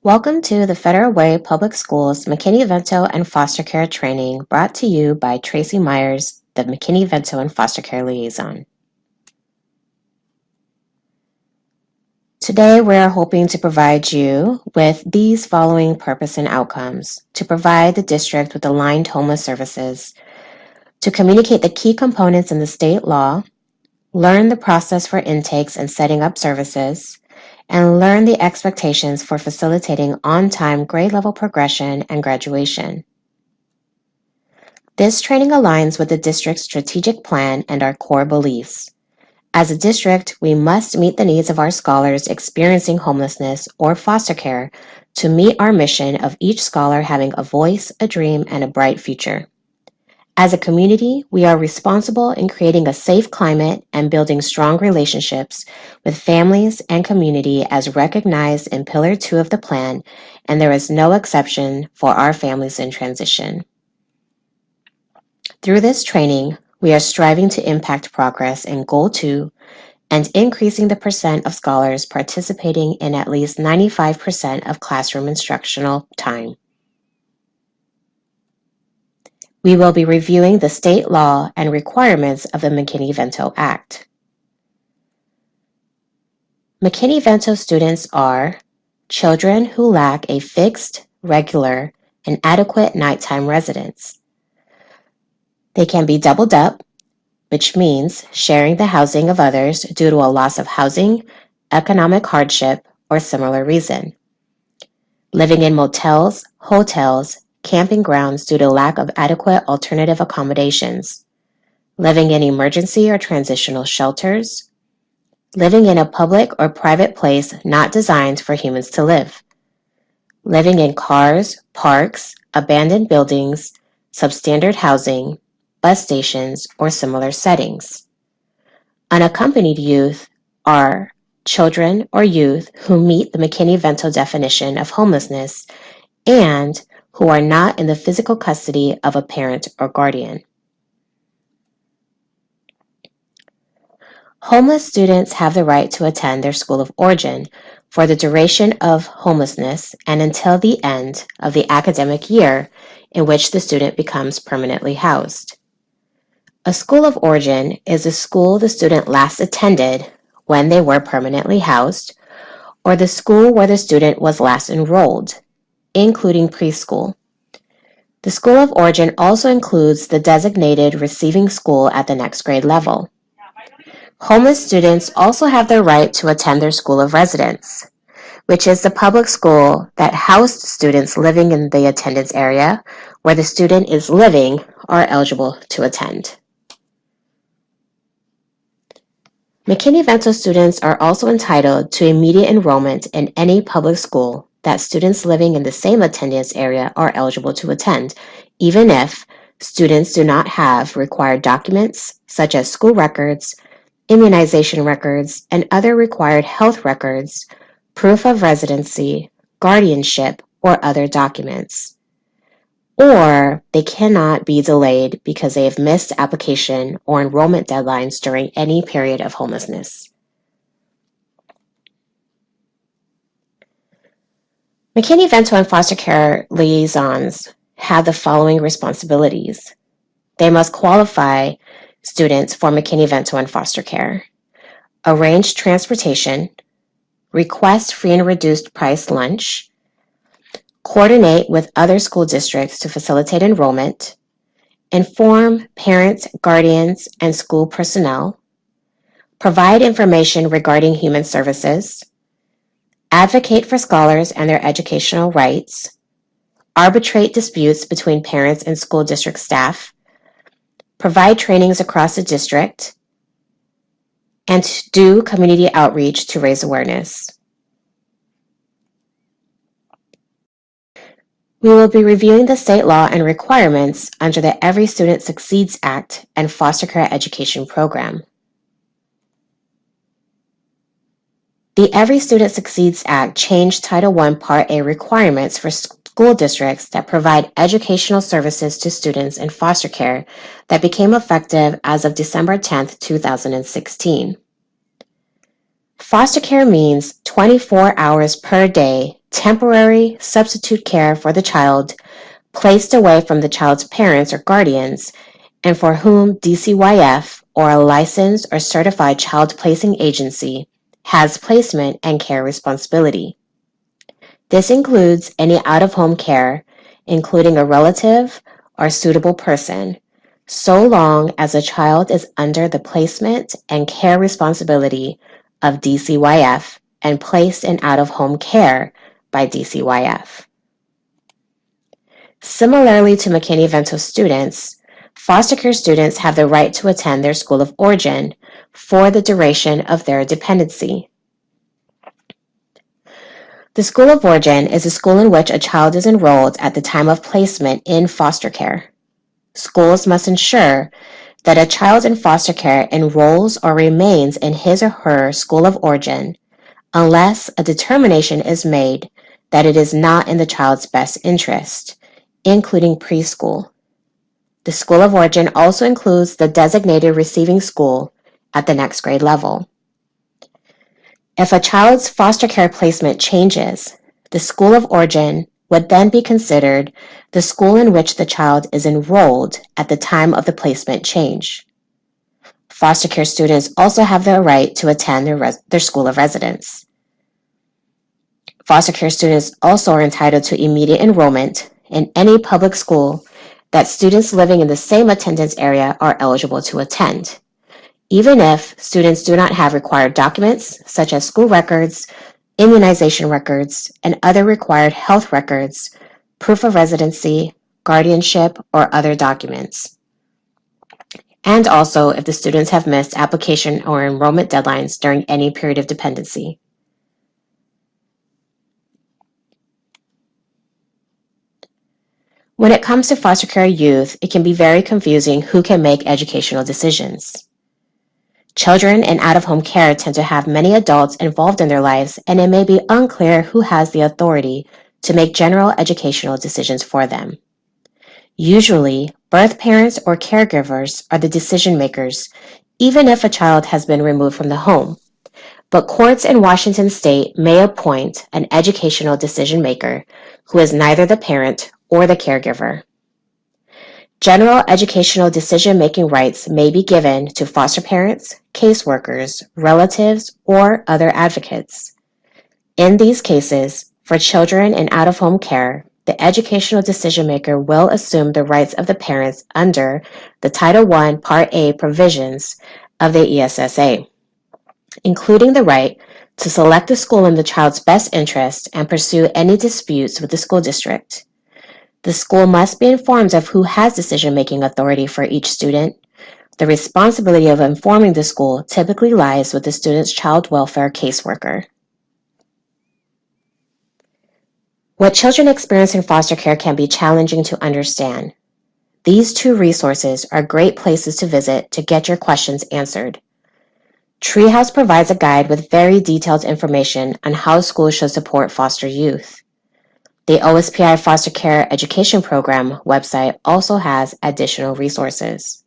Welcome to the Federal Way Public Schools McKinney Vento and Foster Care Training brought to you by Tracy Myers, the McKinney Vento and Foster Care Liaison. Today we are hoping to provide you with these following purpose and outcomes: to provide the district with aligned homeless services, to communicate the key components in the state law, learn the process for intakes and setting up services, and learn the expectations for facilitating on-time grade level progression and graduation. This training aligns with the district's strategic plan and our core beliefs. As a district, we must meet the needs of our scholars experiencing homelessness or foster care to meet our mission of each scholar having a voice, a dream, and a bright future. As a community, we are responsible in creating a safe climate and building strong relationships with families and community as recognized in Pillar 2 of the plan, and there is no exception for our families in transition. Through this training, we are striving to impact progress in Goal 2 and increasing the percent of scholars participating in at least 95% of classroom instructional time. We will be reviewing the state law and requirements of the McKinney Vento Act. McKinney Vento students are children who lack a fixed, regular, and adequate nighttime residence. They can be doubled up, which means sharing the housing of others due to a loss of housing, economic hardship, or similar reason. Living in motels, hotels, camping grounds due to lack of adequate alternative accommodations. Living in emergency or transitional shelters. Living in a public or private place not designed for humans to live. Living in cars, parks, abandoned buildings, substandard housing, bus stations, or similar settings. Unaccompanied youth are children or youth who meet the McKinney Vento definition of homelessness and who are not in the physical custody of a parent or guardian. Homeless students have the right to attend their school of origin for the duration of homelessness and until the end of the academic year in which the student becomes permanently housed. A school of origin is a school the student last attended when they were permanently housed, or the school where the student was last enrolled, including preschool. The school of origin also includes the designated receiving school at the next grade level. Homeless students also have the right to attend their school of residence, which is the public school that housed students living in the attendance area where the student is living are eligible to attend. McKinney Vento students are also entitled to immediate enrollment in any public school that students living in the same attendance area are eligible to attend, even if students do not have required documents such as school records, immunization records, and other required health records, proof of residency, guardianship, or other documents. Or they cannot be delayed because they have missed application or enrollment deadlines during any period of homelessness. McKinney Vento and foster care liaisons have the following responsibilities. They must qualify students for McKinney Vento and foster care, arrange transportation, request free and reduced price lunch, coordinate with other school districts to facilitate enrollment, inform parents, guardians, and school personnel, provide information regarding human services, advocate for scholars and their educational rights, arbitrate disputes between parents and school district staff, provide trainings across the district, and do community outreach to raise awareness. We will be reviewing the state law and requirements under the Every Student Succeeds Act and Foster Care Education Program. The Every Student Succeeds Act changed Title I Part A requirements for school districts that provide educational services to students in foster care that became effective as of December 10, 2016. Foster care means 24 hours per day, temporary substitute care for the child placed away from the child's parents or guardians, and for whom DCYF or a licensed or certified child placing agency has placement and care responsibility. This includes any out-of-home care, including a relative or suitable person, so long as a child is under the placement and care responsibility of DCYF and placed in out-of-home care by DCYF. Similarly to McKinney Vento students, foster care students have the right to attend their school of origin for the duration of their dependency. The school of origin is a school in which a child is enrolled at the time of placement in foster care. Schools must ensure that a child in foster care enrolls or remains in his or her school of origin unless a determination is made that it is not in the child's best interest, including preschool. The school of origin also includes the designated receiving school at the next grade level. If a child's foster care placement changes, the school of origin would then be considered the school in which the child is enrolled at the time of the placement change. Foster care students also have the right to attend their school of residence. Foster care students also are entitled to immediate enrollment in any public school that students living in the same attendance area are eligible to attend, even if students do not have required documents such as school records, immunization records, and other required health records, proof of residency, guardianship, or other documents. And also if the students have missed application or enrollment deadlines during any period of dependency. When it comes to foster care youth, it can be very confusing who can make educational decisions. Children in out-of-home care tend to have many adults involved in their lives, and it may be unclear who has the authority to make general educational decisions for them. Usually, birth parents or caregivers are the decision makers, even if a child has been removed from the home. But courts in Washington state may appoint an educational decision maker who is neither the parent or the caregiver. General educational decision-making rights may be given to foster parents, caseworkers, relatives, or other advocates. In these cases, for children in out-of-home care, the educational decision-maker will assume the rights of the parents under the Title I, Part A provisions of the ESSA, including the right to select the school in the child's best interest and pursue any disputes with the school district. The school must be informed of who has decision-making authority for each student. The responsibility of informing the school typically lies with the student's child welfare caseworker. What children experience in foster care can be challenging to understand. These two resources are great places to visit to get your questions answered. Treehouse provides a guide with very detailed information on how schools should support foster youth. The OSPI Foster Care Education Program website also has additional resources.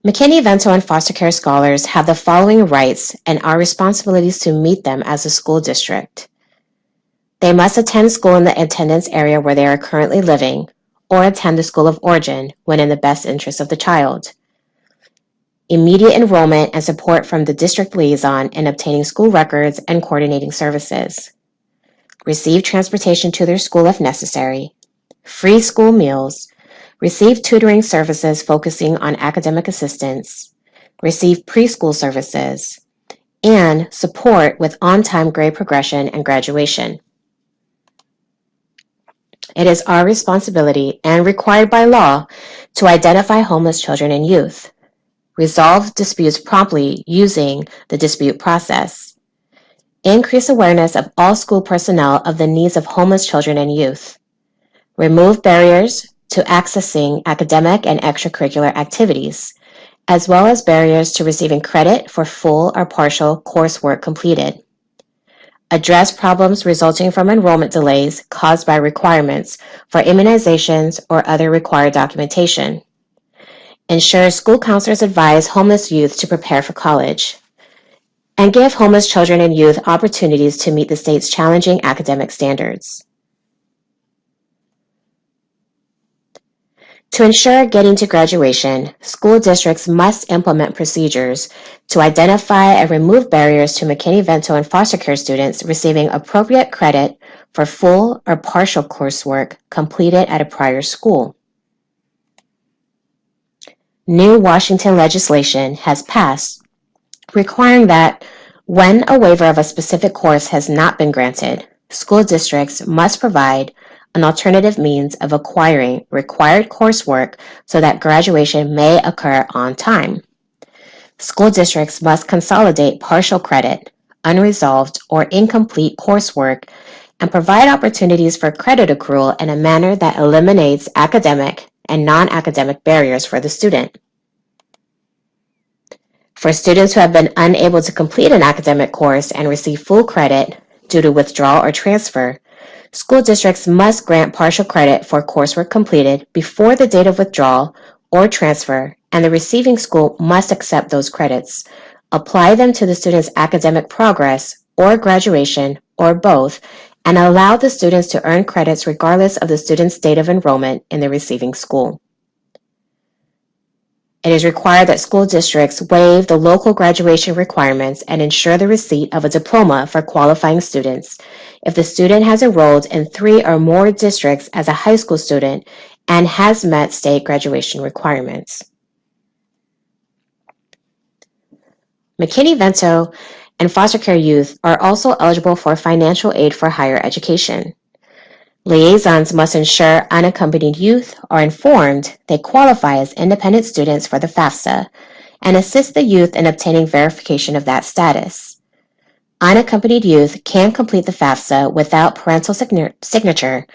McKinney Vento and foster care scholars have the following rights and our responsibilities to meet them as a school district. They must attend school in the attendance area where they are currently living, or attend the school of origin when in the best interest of the child. Immediate enrollment and support from the district liaison in obtaining school records and coordinating services. Receive transportation to their school if necessary. Free school meals. Receive tutoring services focusing on academic assistance. Receive preschool services. And support with on-time grade progression and graduation. It is our responsibility and required by law to identify homeless children and youth. Resolve disputes promptly using the dispute process. Increase awareness of all school personnel of the needs of homeless children and youth. Remove barriers to accessing academic and extracurricular activities, as well as barriers to receiving credit for full or partial coursework completed. Address problems resulting from enrollment delays caused by requirements for immunizations or other required documentation. Ensure school counselors advise homeless youth to prepare for college. and give homeless children and youth opportunities to meet the state's challenging academic standards. To ensure getting to graduation, school districts must implement procedures to identify and remove barriers to McKinney Vento and foster care students receiving appropriate credit for full or partial coursework completed at a prior school. New Washington legislation has passed requiring that when a waiver of a specific course has not been granted, school districts must provide an alternative means of acquiring required coursework so that graduation may occur on time. School districts must consolidate partial credit, unresolved, or incomplete coursework and provide opportunities for credit accrual in a manner that eliminates academic and non-academic barriers for the student. For students who have been unable to complete an academic course and receive full credit due to withdrawal or transfer, school districts must grant partial credit for coursework completed before the date of withdrawal or transfer, and the receiving school must accept those credits, apply them to the student's academic progress or graduation, or both, and allow the students to earn credits regardless of the student's date of enrollment in the receiving school. It is required that school districts waive the local graduation requirements and ensure the receipt of a diploma for qualifying students if the student has enrolled in 3 or more districts as a high school student and has met state graduation requirements. McKinney Vento and foster care youth are also eligible for financial aid for higher education. Liaisons must ensure unaccompanied youth are informed they qualify as independent students for the FAFSA and assist the youth in obtaining verification of that status. Unaccompanied youth can complete the FAFSA without parental signature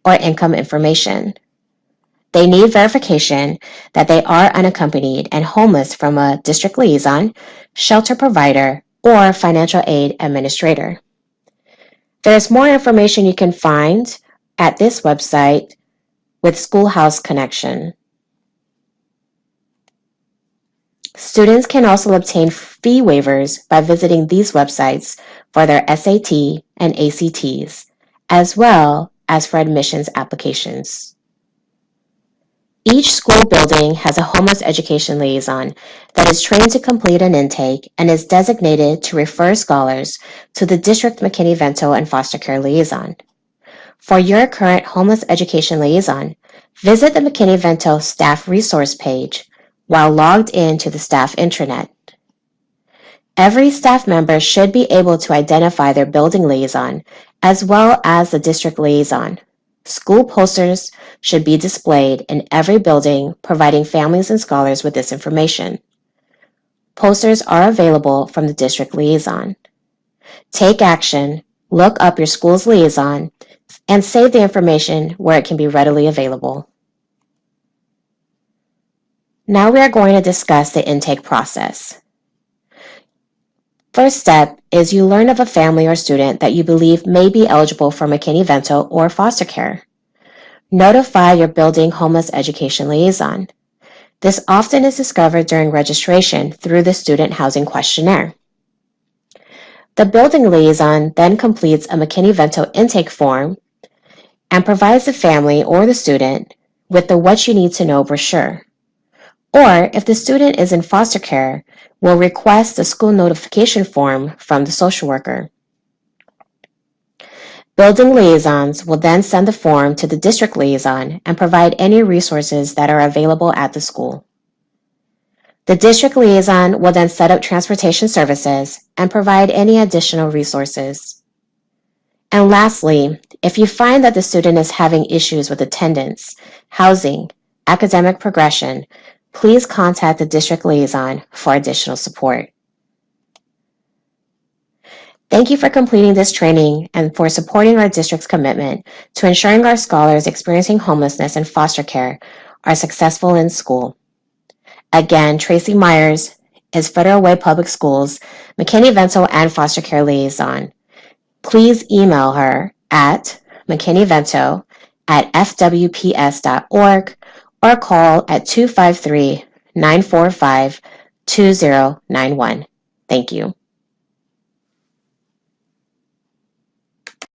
or income information. They need verification that they are unaccompanied and homeless from a district liaison, shelter provider, or financial aid administrator. There's more information you can find at this website with Schoolhouse Connection. Students can also obtain fee waivers by visiting these websites for their SAT and ACTs, as well as for admissions applications. Each school building has a homeless education liaison that is trained to complete an intake and is designated to refer scholars to the district McKinney Vento and foster care liaison. For your current homeless education liaison, visit the McKinney Vento staff resource page while logged in to the staff intranet. Every staff member should be able to identify their building liaison as well as the district liaison. School posters should be displayed in every building, providing families and scholars with this information. Posters are available from the district liaison. Take action, look up your school's liaison, and save the information where it can be readily available. Now we are going to discuss the intake process. First step is you learn of a family or student that you believe may be eligible for McKinney Vento or foster care. Notify your building homeless education liaison. This often is discovered during registration through the student housing questionnaire. The building liaison then completes a McKinney Vento intake form and provides the family or the student with the What You Need to Know brochure. Or, if the student is in foster care, will request the school notification form from the social worker. Building liaisons will then send the form to the district liaison and provide any resources that are available at the school. The district liaison will then set up transportation services and provide any additional resources. And lastly, if you find that the student is having issues with attendance, housing, academic progression, please contact the district liaison for additional support. Thank you for completing this training and for supporting our district's commitment to ensuring our scholars experiencing homelessness and foster care are successful in school. Again, Tracy Myers is Federal Way Public Schools, McKinney Vento and foster care liaison. Please email her at mckinneyvento@fwps.org or call at 253-945-2091. Thank you.